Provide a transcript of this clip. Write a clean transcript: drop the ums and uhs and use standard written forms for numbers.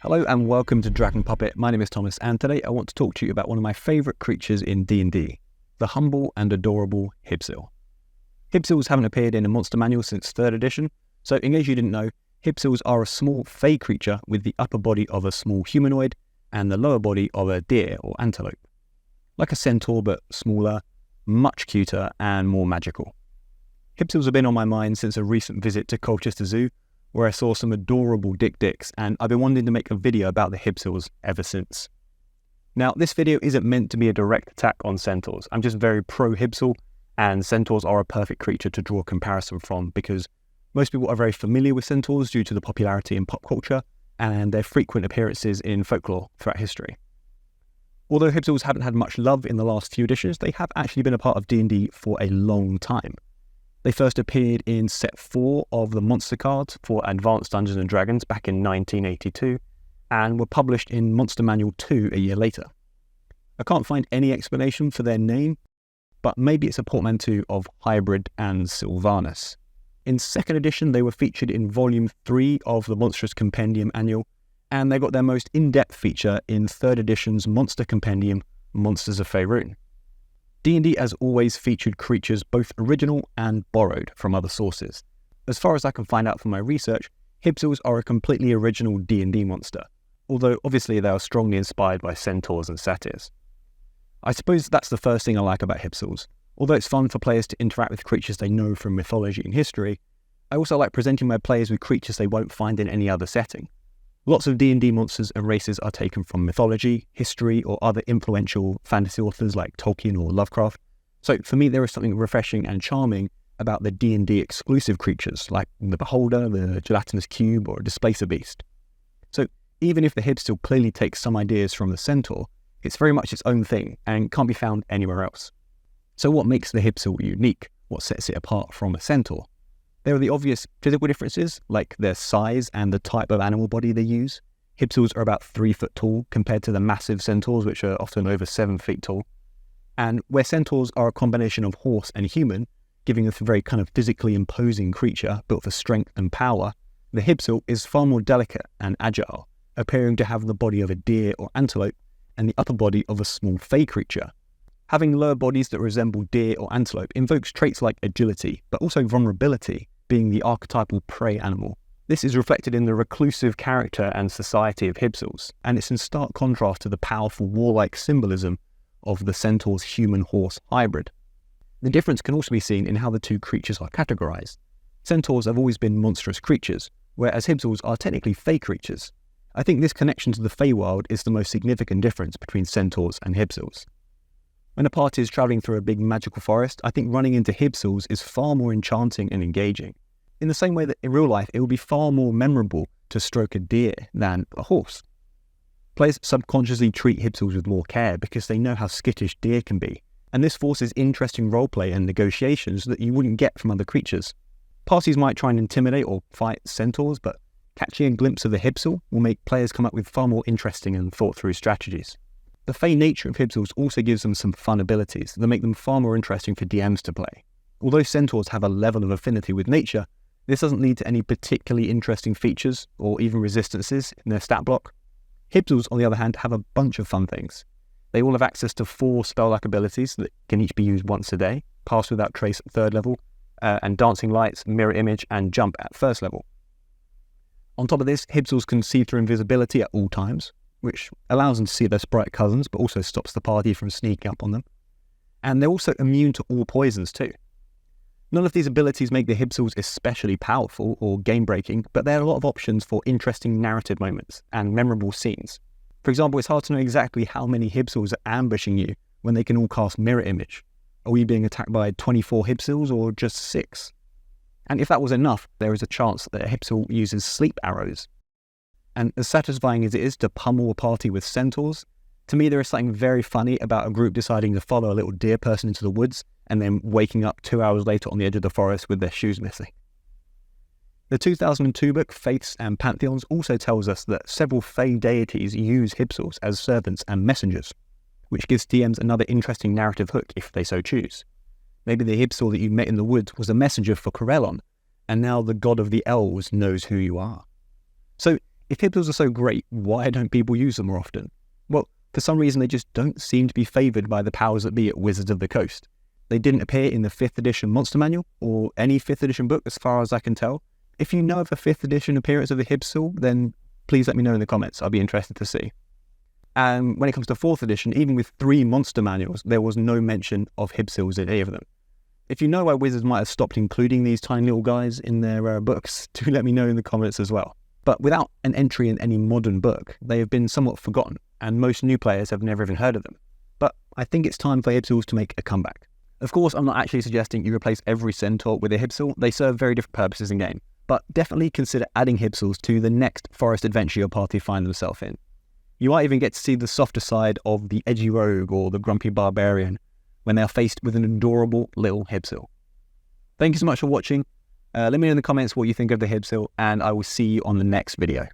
Hello and welcome to Dragon Puppet. My name is Thomas and today I want to talk to you about one of my favourite creatures in D&D, the humble and adorable Hybsil. Hybsils haven't appeared in a monster manual since 3rd edition, so in case you didn't know, Hybsils are a small fey creature with the upper body of a small humanoid and the lower body of a deer or antelope. Like a centaur but smaller, much cuter and more magical. Hybsils have been on my mind since a recent visit to Colchester Zoo, where I saw some adorable dicks, and I've been wanting to make a video about the Hybsils ever since. Now, this video isn't meant to be a direct attack on centaurs. I'm just very pro-Hybsil, and centaurs are a perfect creature to draw a comparison from because most people are very familiar with centaurs due to the popularity in pop culture and their frequent appearances in folklore throughout history. Although Hybsils haven't had much love in the last few editions, they have actually been a part of D&D for a long time. They first appeared in set 4 of the monster cards for Advanced Dungeons & Dragons back in 1982 and were published in Monster Manual 2 a year later. I can't find any explanation for their name, but maybe it's a portmanteau of hybrid and Sylvanus. In 2nd edition, they were featured in Volume 3 of the Monstrous Compendium Annual, and they got their most in-depth feature in 3rd edition's Monster Compendium, Monsters of Faerun. D&D has always featured creatures both original and borrowed from other sources. As far as I can find out from my research, Hybsils are a completely original D&D monster, although obviously they are strongly inspired by centaurs and satyrs. I suppose that's the first thing I like about Hybsils. Although it's fun for players to interact with creatures they know from mythology and history, I also like presenting my players with creatures they won't find in any other setting. Lots of D&D monsters and races are taken from mythology, history, or other influential fantasy authors like Tolkien or Lovecraft. So for me, there is something refreshing and charming about the D&D exclusive creatures like the Beholder, the Gelatinous Cube, or a Displacer Beast. So even if the Hybsil clearly takes some ideas from the Centaur, it's very much its own thing and can't be found anywhere else. So what makes the Hybsil unique? What sets it apart from a Centaur? There are the obvious physical differences, like their size and the type of animal body they use. Hybsils are about 3 foot tall compared to the massive centaurs, which are often over 7 feet tall. And where centaurs are a combination of horse and human, giving us a very kind of physically imposing creature built for strength and power, the Hybsil is far more delicate and agile, appearing to have the body of a deer or antelope and the upper body of a small fey creature. Having lower bodies that resemble deer or antelope invokes traits like agility, but also vulnerability, being the archetypal prey animal. This is reflected in the reclusive character and society of Hybsils, and it's in stark contrast to the powerful warlike symbolism of the centaur's human-horse hybrid. The difference can also be seen in how the two creatures are categorized. Centaurs have always been monstrous creatures, whereas Hybsils are technically fey creatures. I think this connection to the Feywild is the most significant difference between centaurs and Hybsils. When a party is travelling through a big magical forest, I think running into Hybsils is far more enchanting and engaging. In the same way that in real life, it will be far more memorable to stroke a deer than a horse. Players subconsciously treat Hybsils with more care because they know how skittish deer can be, and this forces interesting roleplay and negotiations that you wouldn't get from other creatures. Parties might try and intimidate or fight centaurs, but catching a glimpse of the Hybsil will make players come up with far more interesting and thought-through strategies. The fey nature of Hybsils also gives them some fun abilities that make them far more interesting for DMs to play. Although centaurs have a level of affinity with nature, this doesn't lead to any particularly interesting features or even resistances in their stat block. Hybsils, on the other hand, have a bunch of fun things. They all have access to 4 spell-like abilities that can each be used once a day, Pass Without Trace at 3rd level, and Dancing Lights, Mirror Image, and Jump at 1st level. On top of this, Hybsils can see through invisibility at all times, which allows them to see their sprite cousins, but also stops the party from sneaking up on them. And they're also immune to all poisons too. None of these abilities make the Hybsils especially powerful or game-breaking, but there are a lot of options for interesting narrative moments and memorable scenes. For example, it's hard to know exactly how many Hybsils are ambushing you when they can all cast Mirror Image. Are we being attacked by 24 Hybsils or just 6? And if that was enough, there is a chance that a Hybsil uses sleep arrows. And as satisfying as it is to pummel a party with centaurs, to me there is something very funny about a group deciding to follow a little deer person into the woods and then waking up 2 hours later on the edge of the forest with their shoes missing. The 2002 book Faiths and Pantheons also tells us that several fey deities use Hybsils as servants and messengers, which gives DMs another interesting narrative hook if they so choose. Maybe the Hybsil that you met in the woods was a messenger for Corellon, and now the god of the elves knows who you are. So If Hybsils are so great, why don't people use them more often? Well, for some reason they just don't seem to be favoured by the powers that be at Wizards of the Coast. They didn't appear in the 5th edition Monster Manual, or any 5th edition book as far as I can tell. If you know of a 5th edition appearance of a Hybsil, then please let me know in the comments. I'll be interested to see. And when it comes to 4th edition, even with 3 monster manuals, there was no mention of Hybsils in any of them. If you know why Wizards might have stopped including these tiny little guys in their books, do let me know in the comments as well. But without an entry in any modern book, they have been somewhat forgotten, and most new players have never even heard of them. But I think it's time for Hybsils to make a comeback. Of course, I'm not actually suggesting you replace every centaur with a Hybsil. They serve very different purposes in game. But definitely consider adding Hybsils to the next forest adventure your party find themselves in. You might even get to see the softer side of the edgy rogue or the grumpy barbarian when they are faced with an adorable little Hybsil. Thank you so much for watching. Let me know in the comments what you think of the Hybsil, and I will see you on the next video.